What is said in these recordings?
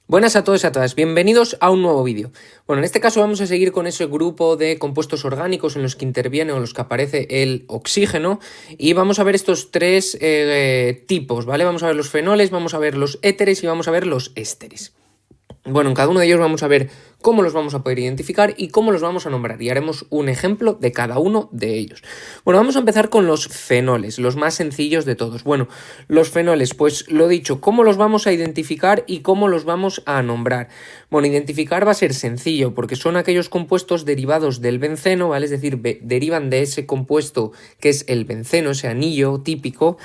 Buenas a todos y a todas, bienvenidos a un nuevo vídeo. Bueno, en este caso vamos a seguir con ese grupo de compuestos orgánicos en los que interviene o en los que aparece el oxígeno y vamos a ver estos tres tipos, ¿vale? Vamos a ver los fenoles, vamos a ver los éteres y vamos a ver los ésteres. Bueno, en cada uno de ellos vamos a ver cómo los vamos a poder identificar y cómo los vamos a nombrar y haremos un ejemplo de cada uno de ellos. Bueno, vamos a empezar con los fenoles, los más sencillos de todos. Bueno, los fenoles, pues lo dicho, ¿cómo los vamos a identificar y cómo los vamos a nombrar? Bueno, identificar va a ser sencillo porque son aquellos compuestos derivados del benceno, ¿vale? Es decir, derivan de ese compuesto que es el benceno, ese anillo típico,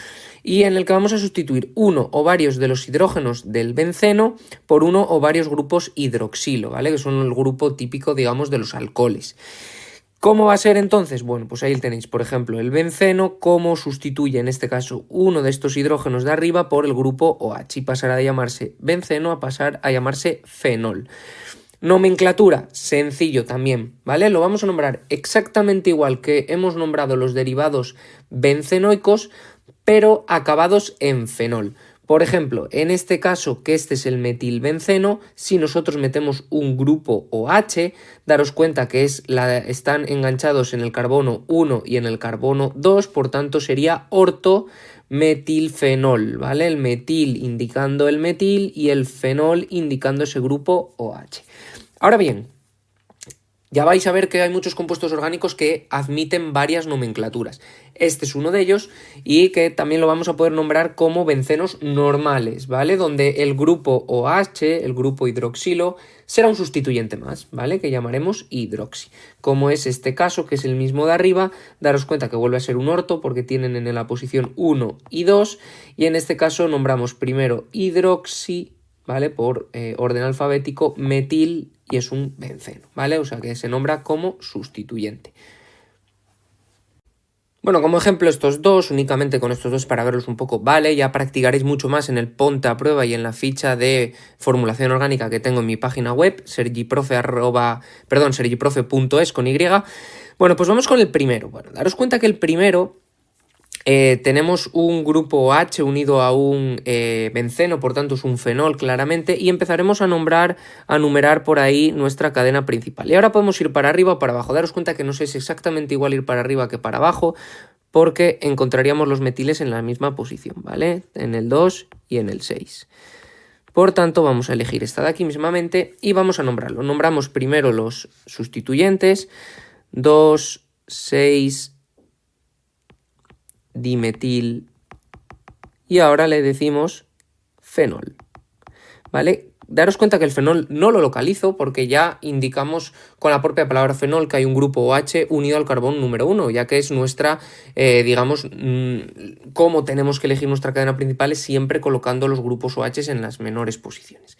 y en el que vamos a sustituir uno o varios de los hidrógenos del benceno por uno o varios grupos hidroxilo, ¿vale? Que son el grupo típico, digamos, de los alcoholes. ¿Cómo va a ser entonces? Bueno, pues ahí tenéis, por ejemplo, el benceno, cómo sustituye en este caso uno de estos hidrógenos de arriba por el grupo OH y pasará de llamarse benceno a pasar a llamarse fenol. Nomenclatura, sencillo también, ¿vale? Lo vamos a nombrar exactamente igual que hemos nombrado los derivados bencenoicos, pero acabados en fenol. Por ejemplo, en este caso, que este es el metilbenceno, si nosotros metemos un grupo OH, daros cuenta que están enganchados en el carbono 1 y en el carbono 2, por tanto sería ortometilfenol, ¿vale? El metil indicando el metil y el fenol indicando ese grupo OH. Ahora bien, ya vais a ver que hay muchos compuestos orgánicos que admiten varias nomenclaturas. Este es uno de ellos y que también lo vamos a poder nombrar como bencenos normales, ¿vale? Donde el grupo OH, el grupo hidroxilo, será un sustituyente más, ¿vale? Que llamaremos hidroxi. Como es este caso, que es el mismo de arriba, daros cuenta que vuelve a ser un orto porque tienen en la posición 1 y 2 y en este caso nombramos primero hidroxi, ¿vale? Por orden alfabético, metil y es un benceno, ¿vale? O sea que se nombra como sustituyente. Bueno, como ejemplo estos dos, únicamente con estos dos para verlos un poco, vale, ya practicaréis mucho más en el ponte a prueba y en la ficha de formulación orgánica que tengo en mi página web, sergiprofe.es con Y. Bueno, pues vamos con el primero. Bueno, daros cuenta que el primero tenemos un grupo OH unido a un benceno, por tanto es un fenol claramente, y empezaremos a numerar por ahí nuestra cadena principal. Y ahora podemos ir para arriba o para abajo. Daros cuenta que no es exactamente igual ir para arriba que para abajo, porque encontraríamos los metiles en la misma posición, ¿vale? En el 2 y en el 6. Por tanto, vamos a elegir esta de aquí mismamente y vamos a nombrarlo. Nombramos primero los sustituyentes, 2, 6, dimetil y ahora le decimos fenol, ¿vale? Daros cuenta que el fenol no lo localizo porque ya indicamos con la propia palabra fenol que hay un grupo OH unido al carbono número 1, ya que es nuestra, digamos, cómo tenemos que elegir nuestra cadena principal es siempre colocando los grupos OH en las menores posiciones.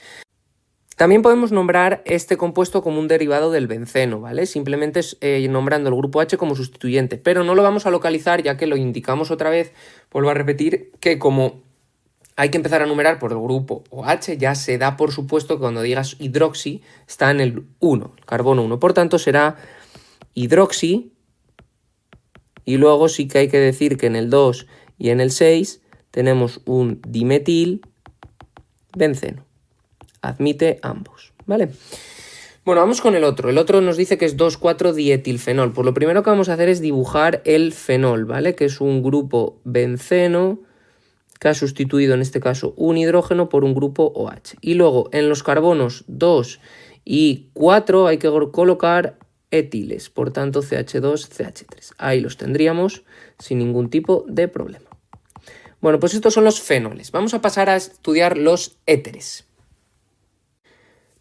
También podemos nombrar este compuesto como un derivado del benceno, ¿vale? Simplemente nombrando el grupo H como sustituyente, pero no lo vamos a localizar ya que lo indicamos otra vez, vuelvo a repetir, que como hay que empezar a numerar por el grupo OH, ya se da por supuesto que cuando digas hidroxi está en el 1, el carbono 1, por tanto será hidroxi y luego sí que hay que decir que en el 2 y en el 6 tenemos un dimetil benceno. Admite ambos, ¿vale? Bueno, vamos con el otro. El otro nos dice que es 2,4-dietilfenol. Pues lo primero que vamos a hacer es dibujar el fenol, ¿vale? Que es un grupo benceno que ha sustituido en este caso un hidrógeno por un grupo OH. Y luego en los carbonos 2 y 4 hay que colocar etiles, por tanto CH2, CH3. Ahí los tendríamos sin ningún tipo de problema. Bueno, pues estos son los fenoles. Vamos a pasar a estudiar los éteres.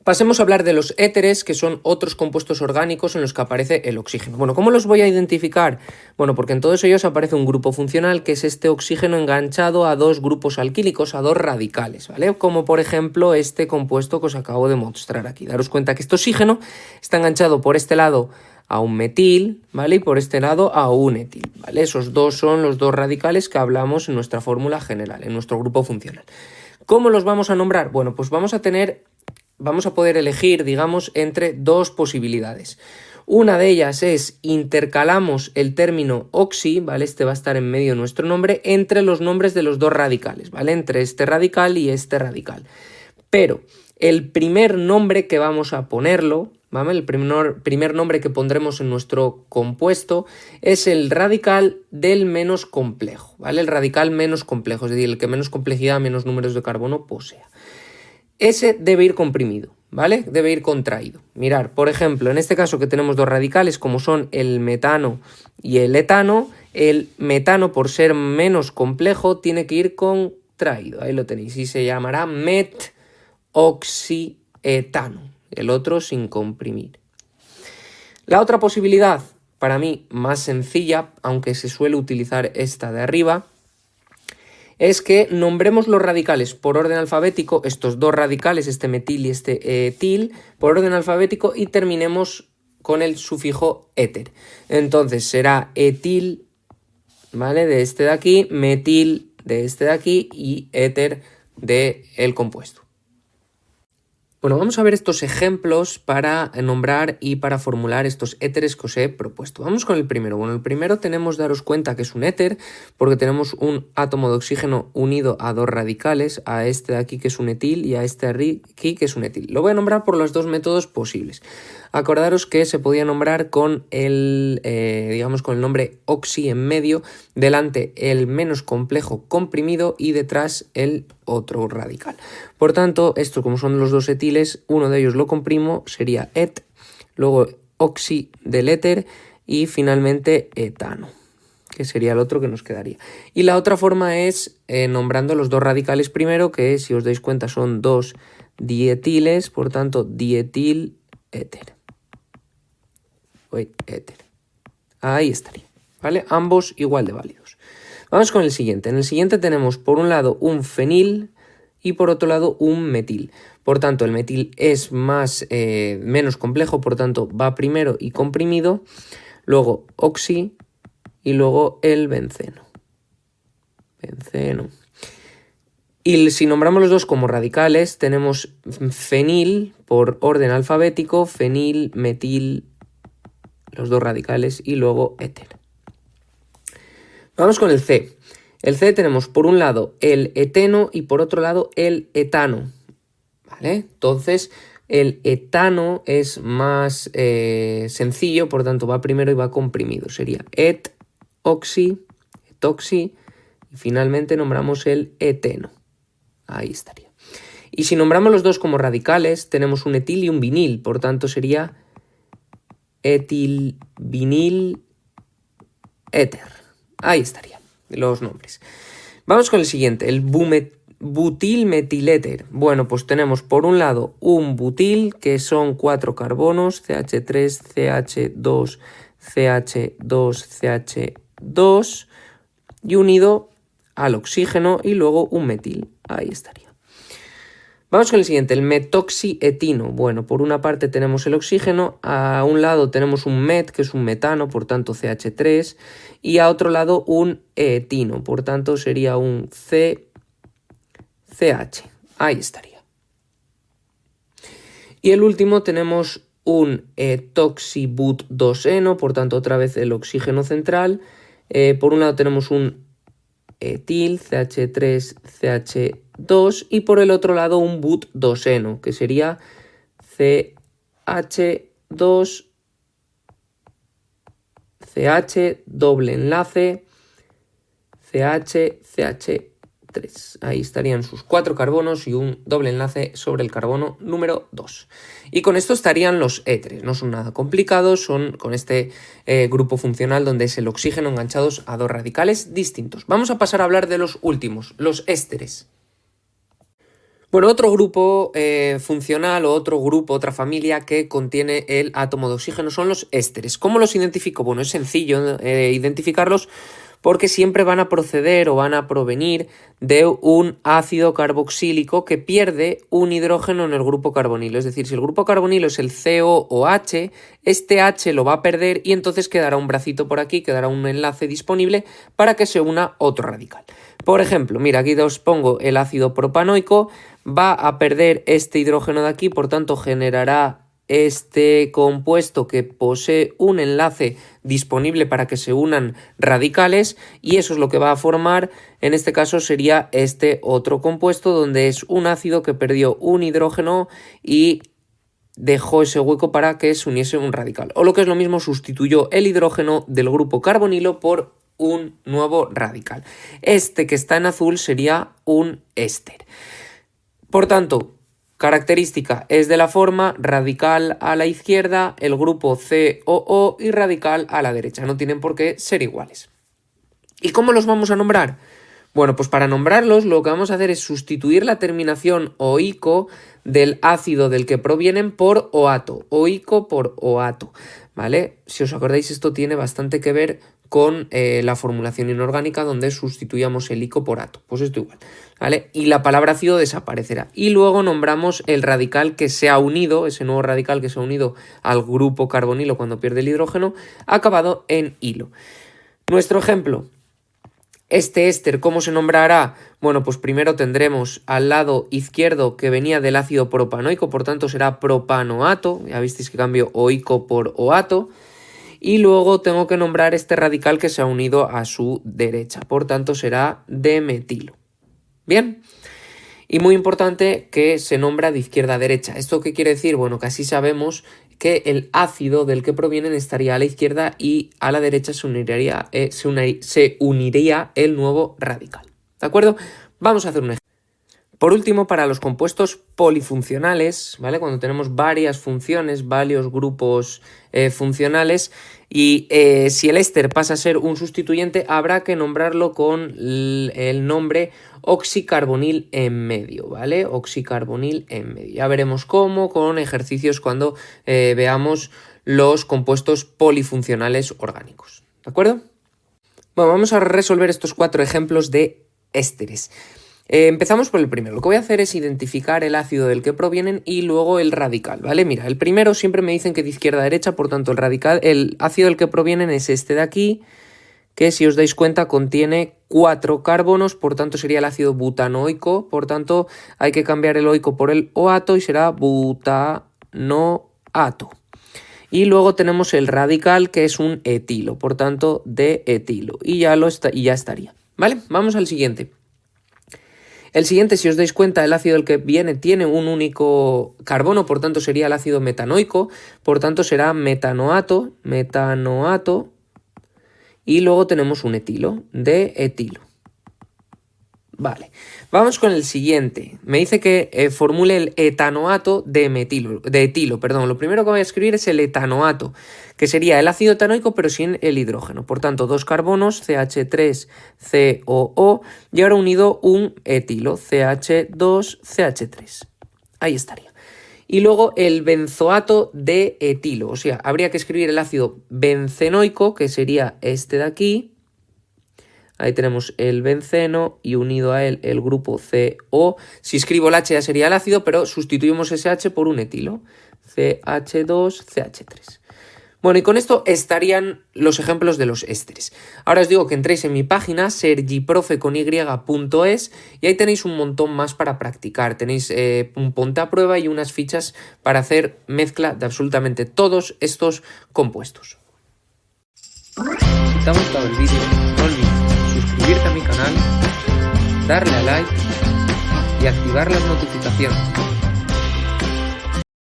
Pasemos a hablar de los éteres, que son otros compuestos orgánicos en los que aparece el oxígeno. Bueno, ¿cómo los voy a identificar? Bueno, porque en todos ellos aparece un grupo funcional, que es este oxígeno enganchado a dos grupos alquílicos, a dos radicales, ¿vale? Como por ejemplo este compuesto que os acabo de mostrar aquí. Daros cuenta que este oxígeno está enganchado por este lado a un metil, ¿vale? Y por este lado a un etil, ¿vale? Esos dos son los dos radicales que hablamos en nuestra fórmula general, en nuestro grupo funcional. ¿Cómo los vamos a nombrar? Bueno, pues vamos a poder elegir, digamos, entre dos posibilidades. Una de ellas es intercalamos el término oxi, ¿vale? Este va a estar en medio de nuestro nombre, entre los nombres de los dos radicales, ¿vale? Entre este radical y este radical. Pero el primer nombre que vamos a ponerlo, ¿vale? El primer nombre que pondremos en nuestro compuesto es el radical del menos complejo, ¿vale? El radical menos complejo, es decir, el que menos complejidad, menos números de carbono posea. Ese debe ir comprimido, ¿vale? Debe ir contraído. Mirar, por ejemplo, en este caso que tenemos dos radicales como son el metano y el etano, el metano por ser menos complejo tiene que ir contraído. Ahí lo tenéis y se llamará metoxietano, el otro sin comprimir. La otra posibilidad, para mí más sencilla, aunque se suele utilizar esta de arriba, es que nombremos los radicales por orden alfabético, estos dos radicales, este metil y este etil, por orden alfabético y terminemos con el sufijo éter. Entonces será etil, ¿vale? De este de aquí, metil de este de aquí y éter del compuesto. Bueno, vamos a ver estos ejemplos para nombrar y para formular estos éteres que os he propuesto. Vamos con el primero. Bueno, el primero tenemos daros cuenta que es un éter porque tenemos un átomo de oxígeno unido a dos radicales, a este de aquí que es un etil y a este de aquí que es un etil. Lo voy a nombrar por los dos métodos posibles. Acordaros que se podía nombrar con el, con el nombre oxi en medio, delante el menos complejo comprimido y detrás el otro radical. Por tanto, esto como son los dos etiles, uno de ellos lo comprimo, sería et, luego oxi del éter y finalmente etano, que sería el otro que nos quedaría. Y la otra forma es nombrando los dos radicales primero, que si os dais cuenta son dos dietiles, por tanto dietil éter. Éter. Ahí estaría, ¿vale? Ambos igual de válidos. Vamos con el siguiente. En el siguiente tenemos por un lado un fenil y por otro lado un metil. Por tanto, el metil es menos complejo, por tanto va primero y comprimido, luego oxi y luego el benceno. Y si nombramos los dos como radicales, tenemos fenil por orden alfabético, fenil, metil, los dos radicales y luego éter. Vamos con el C. El C tenemos por un lado el eteno y por otro lado el etano, ¿vale? Entonces el etano es más sencillo, por tanto va primero y va comprimido. Sería etoxi y finalmente nombramos el eteno. Ahí estaría. Y si nombramos los dos como radicales, tenemos un etil y un vinil, por tanto sería etilvinil éter. Ahí estarían los nombres. Vamos con el siguiente, el butilmetiléter. Bueno, pues tenemos por un lado un butil, que son 4 carbonos, CH3, CH2, CH2, CH2, y unido al oxígeno y luego un metil. Ahí estaría. Vamos con el siguiente, el metoxietino. Bueno, por una parte tenemos el oxígeno, a un lado tenemos un met, que es un metano, por tanto CH3, y a otro lado un etino, por tanto sería un CH. Ahí estaría. Y el último tenemos un etoxibut-2-eno, por tanto otra vez el oxígeno central. Por un lado tenemos un etil, CH3, CH2, y por el otro lado un but-2-eno, que sería CH2, CH, doble enlace, CH, CH3. Ahí estarían sus 4 carbonos y un doble enlace sobre el carbono número 2. Y con esto estarían los éteres. No son nada complicados, son con este grupo funcional donde es el oxígeno enganchados a dos radicales distintos. Vamos a pasar a hablar de los últimos, los ésteres. Bueno, otro grupo funcional o otro grupo, otra familia que contiene el átomo de oxígeno son los ésteres. ¿Cómo los identifico? Bueno, es sencillo identificarlos porque siempre van a proceder o van a provenir de un ácido carboxílico que pierde un hidrógeno en el grupo carbonilo. Es decir, si el grupo carbonilo es el COOH, este H lo va a perder y entonces quedará un bracito por aquí, quedará un enlace disponible para que se una otro radical. Por ejemplo, mira, aquí os pongo el ácido propanoico, va a perder este hidrógeno de aquí, por tanto generará este compuesto que posee un enlace disponible para que se unan radicales y eso es lo que va a formar, en este caso sería este otro compuesto donde es un ácido que perdió un hidrógeno y dejó ese hueco para que se uniese un radical. O lo que es lo mismo, sustituyó el hidrógeno del grupo carbonilo por un nuevo radical. Este que está en azul sería un éster. Por tanto, característica es de la forma radical a la izquierda, el grupo COO y radical a la derecha. No tienen por qué ser iguales. ¿Y cómo los vamos a nombrar? Bueno, pues para nombrarlos lo que vamos a hacer es sustituir la terminación oico del ácido del que provienen por oato. Oico por oato, ¿vale? Si os acordáis, esto tiene bastante que ver con la formulación inorgánica donde sustituíamos el ico por ato. Pues esto igual, ¿vale? Y la palabra ácido desaparecerá. Y luego nombramos el radical que se ha unido, ese nuevo radical que se ha unido al grupo carbonilo cuando pierde el hidrógeno, acabado en hilo. Nuestro ejemplo. Este éster, ¿cómo se nombrará? Bueno, pues primero tendremos al lado izquierdo que venía del ácido propanoico, por tanto será propanoato. Ya visteis que cambio oico por oato. Y luego tengo que nombrar este radical que se ha unido a su derecha, por tanto será demetilo. ¿Bien? Y muy importante que se nombra de izquierda a derecha. ¿Esto qué quiere decir? Bueno, que así sabemos que el ácido del que provienen estaría a la izquierda y a la derecha se uniría el nuevo radical. ¿De acuerdo? Vamos a hacer un ejemplo. Por último, para los compuestos polifuncionales, ¿vale? Cuando tenemos varias funciones, varios grupos funcionales y si el éster pasa a ser un sustituyente, habrá que nombrarlo con el nombre oxicarbonil en medio, ¿vale? Oxicarbonil en medio. Ya veremos cómo con ejercicios cuando veamos los compuestos polifuncionales orgánicos, ¿de acuerdo? Bueno, vamos a resolver estos 4 ejemplos de ésteres. Empezamos por el primero. Lo que voy a hacer es identificar el ácido del que provienen y luego el radical, ¿vale? Mira, el primero siempre me dicen que de izquierda a derecha, por tanto el ácido del que provienen es este de aquí, que si os dais cuenta contiene 4 carbonos, por tanto sería el ácido butanoico, por tanto hay que cambiar el oico por el oato y será butanoato. Y luego tenemos el radical que es un etilo, por tanto de etilo y ya estaría, ¿vale? Vamos al siguiente. El siguiente, si os dais cuenta, el ácido del que viene tiene un único carbono, por tanto sería el ácido metanoico, por tanto será metanoato, y luego tenemos un etilo, de etilo. Vale, vamos con el siguiente. Me dice que formule el etanoato de etilo. Lo primero que voy a escribir es el etanoato, que sería el ácido etanoico pero sin el hidrógeno. Por tanto, 2 carbonos, CH3COO, y ahora unido un etilo, CH2CH3. Ahí estaría. Y luego el benzoato de etilo, o sea, habría que escribir el ácido bencenoico, que sería este de aquí. Ahí tenemos el benceno y unido a él el grupo CO. Si escribo el H ya sería el ácido, pero sustituimos ese H por un etilo. CH2CH3. Bueno, y con esto estarían los ejemplos de los ésteres. Ahora os digo que entréis en mi página sergiprofe.es y ahí tenéis un montón más para practicar. Tenéis un ponte a prueba y unas fichas para hacer mezcla de absolutamente todos estos compuestos. Si te ha gustado el vídeo, no olvides suscribirte a mi canal, darle a like y activar las notificaciones.